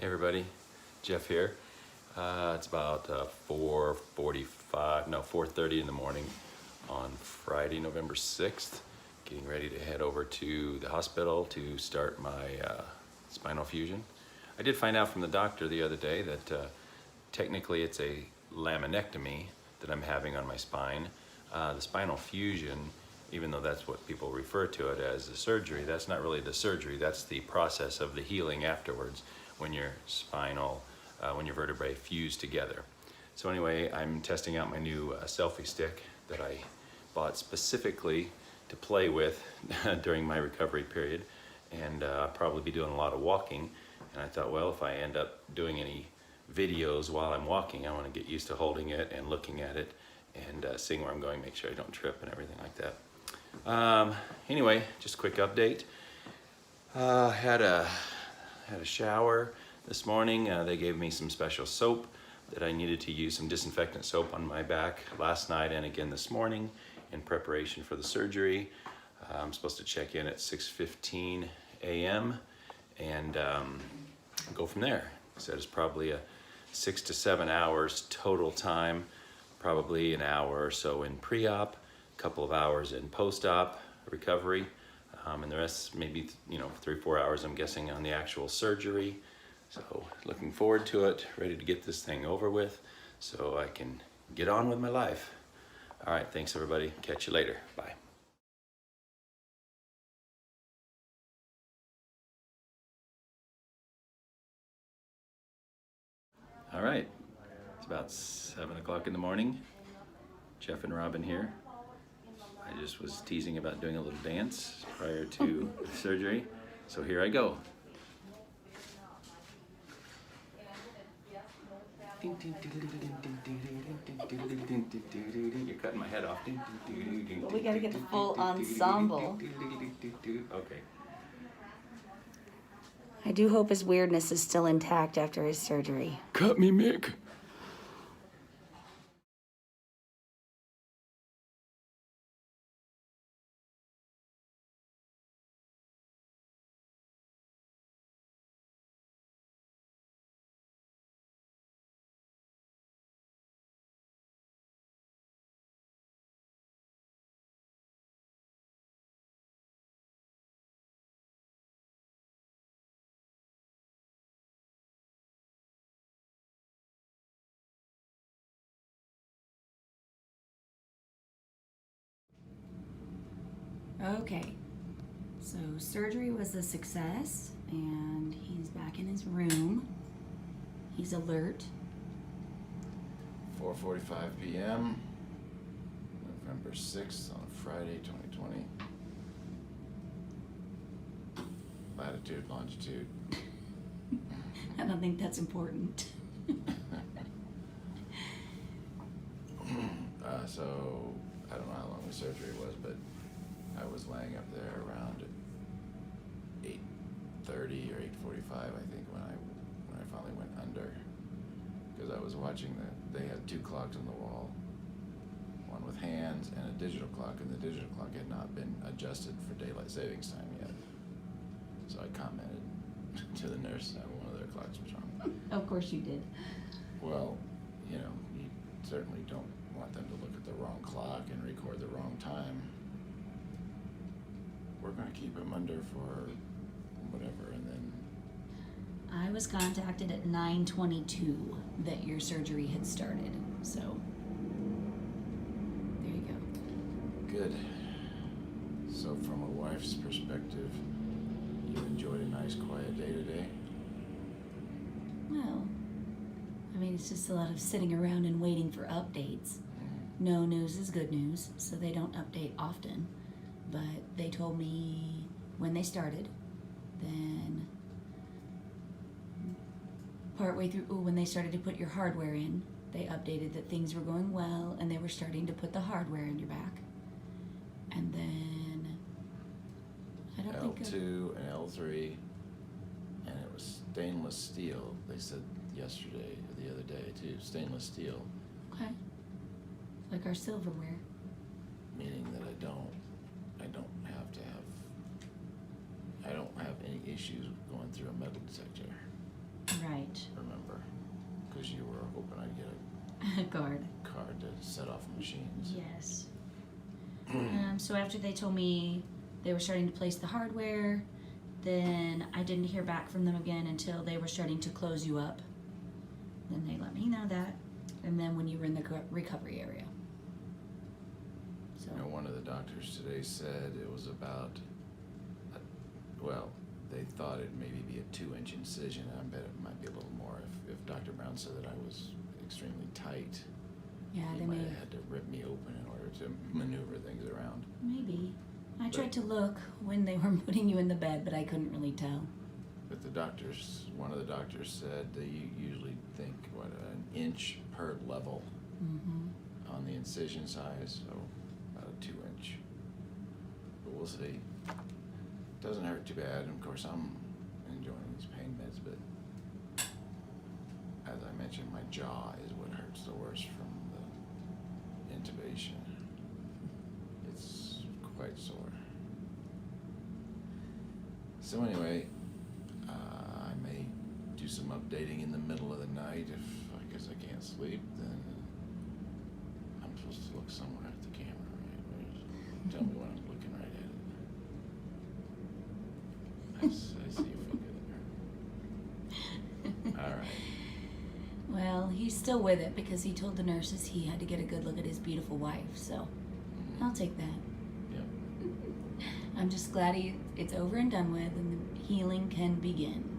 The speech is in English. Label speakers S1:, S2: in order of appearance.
S1: Hey everybody, Jeff here. It's about 4:30 in the morning on Friday, November 6th. Getting ready to head over to the hospital to start my spinal fusion. I did find out from the doctor the other day that technically it's a laminectomy that I'm having on my spine. The spinal fusion, even though that's what people refer to it as a surgery, that's not really the surgery, that's the process of the healing afterwards when your vertebrae fuse together. So anyway, I'm testing out my new selfie stick that I bought specifically to play with during my recovery period, and I'll probably be doing a lot of walking. And I thought, well, if I end up doing any videos while I'm walking, I want to get used to holding it and looking at it and seeing where I'm going, make sure I don't trip and everything like that. Anyway, just a quick update. Had a shower this morning. They gave me some special soap that I needed to use, some disinfectant soap on my back last night and again this morning in preparation for the surgery. I'm supposed to check in at 6:15 a.m. and go from there. So it's probably a 6 to 7 hours total time, probably an hour or so in pre-op, a couple of hours in post-op recovery, and the rest maybe 3 or 4 hours I'm guessing on the actual surgery. So looking forward to it, ready to get this thing over with so I can get on with my life. All right, thanks everybody. Catch you later. Bye. All right, it's about 7 o'clock in the morning. Jeff and Robin here. I just was teasing about doing a little dance prior to the surgery, so here I go. You're cutting my head off.
S2: Well, we gotta get the full ensemble.
S1: Okay.
S2: I do hope his weirdness is still intact after his surgery.
S1: Cut me, Mick.
S2: Okay, so surgery was a success, and he's back in his room. He's alert.
S1: 4:45 p.m. November 6th on Friday, 2020. Latitude, longitude.
S2: I don't think that's important.
S1: So I don't know how long the surgery was, but I was laying up there around 8:30 or 8:45, I think, when I finally went under, because I was watching they had 2 clocks on the wall, one with hands and a digital clock, and the digital clock had not been adjusted for daylight savings time yet. So I commented to the nurse that one of their clocks was wrong.
S2: Of course you did.
S1: Well, you certainly don't want them to look at the wrong clock and record the wrong time. We're going to keep him under for whatever, and then...
S2: I was contacted at 9:22 that your surgery had started, so there you go.
S1: Good. So from a wife's perspective, you enjoyed a nice quiet day today?
S2: Well, I mean, it's just a lot of sitting around and waiting for updates. No news is good news, so they don't update often. But they told me when they started, then partway through, when they started to put your hardware in, they updated that things were going well and they were starting to put the hardware in your back. And then, I don't think...
S1: L2 and L3, and it was stainless steel. They said yesterday, or the other day too, stainless steel.
S2: Okay. Like our silverware.
S1: Meaning that I don't have any issues going through a metal detector.
S2: Oh, Right.
S3: remember, because you were hoping I'd get
S2: A guard.
S3: a card to set off machines.
S2: Yes. So after they told me they were starting to place the hardware, then I didn't hear back from them again until they were starting to close you up. Then they let me know that, and then when you were in the recovery area. So.
S3: You know, one of the doctors today said it was about, well, they thought it'd maybe be a 2-inch incision. I bet it might be a little more. If Dr. Brown said that I was extremely tight,
S2: Yeah,
S3: he
S2: they
S3: might
S2: may.
S3: have had to rip me open in order to maneuver things around.
S2: Maybe. I tried to look when they were putting you in the bed, but I couldn't really tell.
S3: But one of the doctors said that you usually think, an inch per level
S2: Mm-hmm.
S3: on the incision size, so about a 2-inch. But we'll see. Doesn't hurt too bad. And of course, I'm enjoying these pain meds, but as I mentioned, my jaw is what hurts the worst from the intubation. It's quite sore. So anyway, I may do some updating in the middle of the night. If I guess I can't sleep, then I'm supposed to look somewhere at the camera, right? Tell me when I'm looking right at it. I see your finger there. All right.
S2: Well, he's still with it because he told the nurses he had to get a good look at his beautiful wife, so I'll take that.
S3: Yep.
S2: I'm just glad it's over and done with and the healing can begin.